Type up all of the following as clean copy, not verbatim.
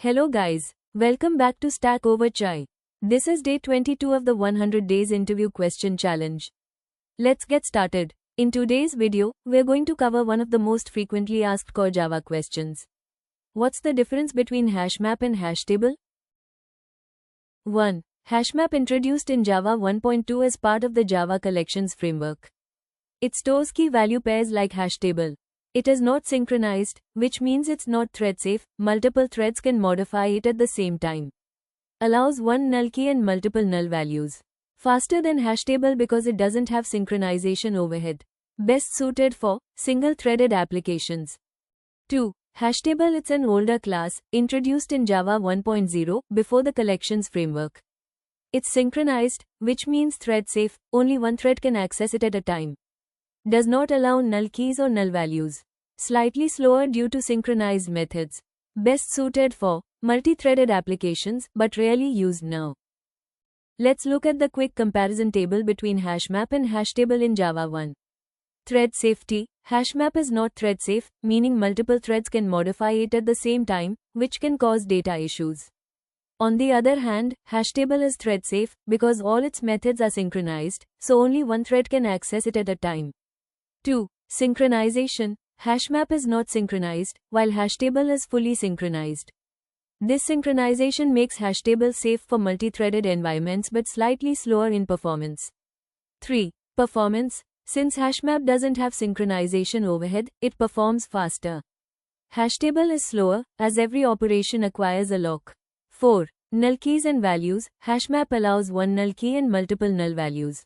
Hello guys, welcome back to Stack Over Chai. This is day 22 of the 100 Days Interview Question Challenge. Let's get started. In today's video, we're going to cover one of the most frequently asked core Java questions. What's the difference between hashmap and hashtable? 1. Hashmap introduced in Java 1.2 as part of the Java Collections framework. It stores key value pairs like hashtable. It is not synchronized, which means it's not thread safe. Multiple threads can modify it at the same time. Allows one null key and multiple null values. Faster than hashtable because it doesn't have synchronization overhead. Best suited for single-threaded applications. 2. Hashtable. It's an older class, introduced in Java 1.0 before the Collections framework. It's synchronized, which means thread safe, only one thread can access it at a time. Does not allow null keys or null values. Slightly slower due to synchronized methods. Best suited for multi-threaded applications but rarely used now. Let's look at the quick comparison table between hashmap and hashtable in Java 1. Thread safety. Hashmap is not thread safe, meaning multiple threads can modify it at the same time, which can cause data issues. On the other hand, hashtable is thread safe because all its methods are synchronized, so only one thread can access it at a time. 2. Synchronization. Hashmap is not synchronized, while hashtable is fully synchronized. This synchronization makes hashtable safe for multi-threaded environments but slightly slower in performance. 3. Performance. Since hashmap doesn't have synchronization overhead, it performs faster. Hashtable is slower, as every operation acquires a lock. 4. Null keys and values. Hashmap allows one null key and multiple null values.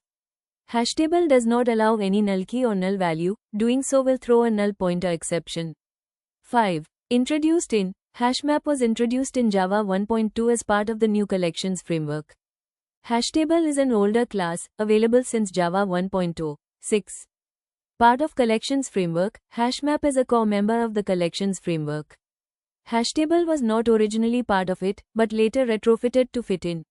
Hashtable does not allow any null key or null value, doing so will throw a null pointer exception. 5. Introduced in. Hashmap was introduced in Java 1.2 as part of the new Collections framework. Hashtable is an older class, available since Java 1.0. 6. Part of Collections framework. Hashmap is a core member of the Collections framework. Hashtable was not originally part of it, but later retrofitted to fit in.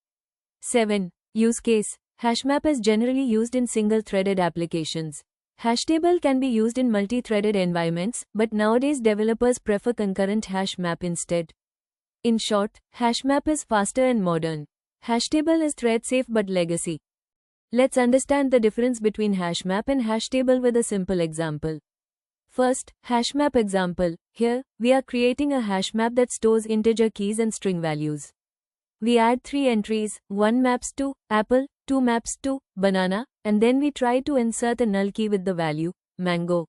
7. Use case. Hashmap is generally used in single-threaded applications. Hashtable can be used in multi-threaded environments, but nowadays developers prefer concurrent hashmap instead. In short, hashmap is faster and modern. Hashtable is thread-safe but legacy. Let's understand the difference between hashmap and hashtable with a simple example. First, hashmap example. Here, we are creating a hashmap that stores integer keys and string values. We add 3 entries, 1 maps to apple, 2 maps to banana, and then we try to insert a null key with the value mango.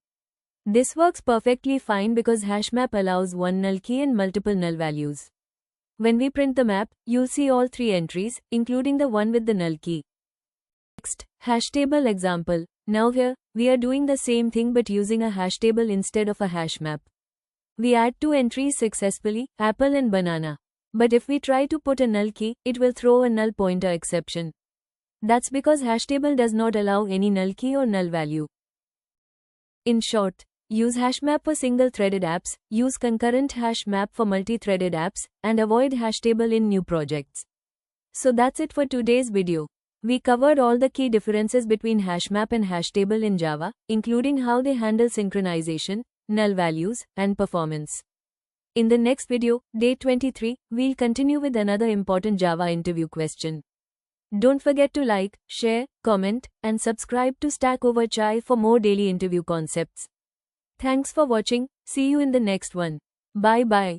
This works perfectly fine because hashmap allows one null key and multiple null values. When we print the map, you'll see all 3 entries, including the one with the null key. Next, hashtable example. Now here, we are doing the same thing but using a hashtable instead of a hashmap. We add 2 entries successfully, apple and banana. But if we try to put a null key, it will throw a null pointer exception. That's because hashtable does not allow any null key or null value. In short, use hashmap for single-threaded apps, use concurrent hashmap for multi-threaded apps, and avoid hashtable in new projects. So that's it for today's video. We covered all the key differences between hashmap and hashtable in Java, including how they handle synchronization, null values, and performance. In the next video, day 23, we'll continue with another important Java interview question. Don't forget to like, share, comment, and subscribe to Stack Over Chai for more daily interview concepts. Thanks for watching. See you in the next one. Bye bye.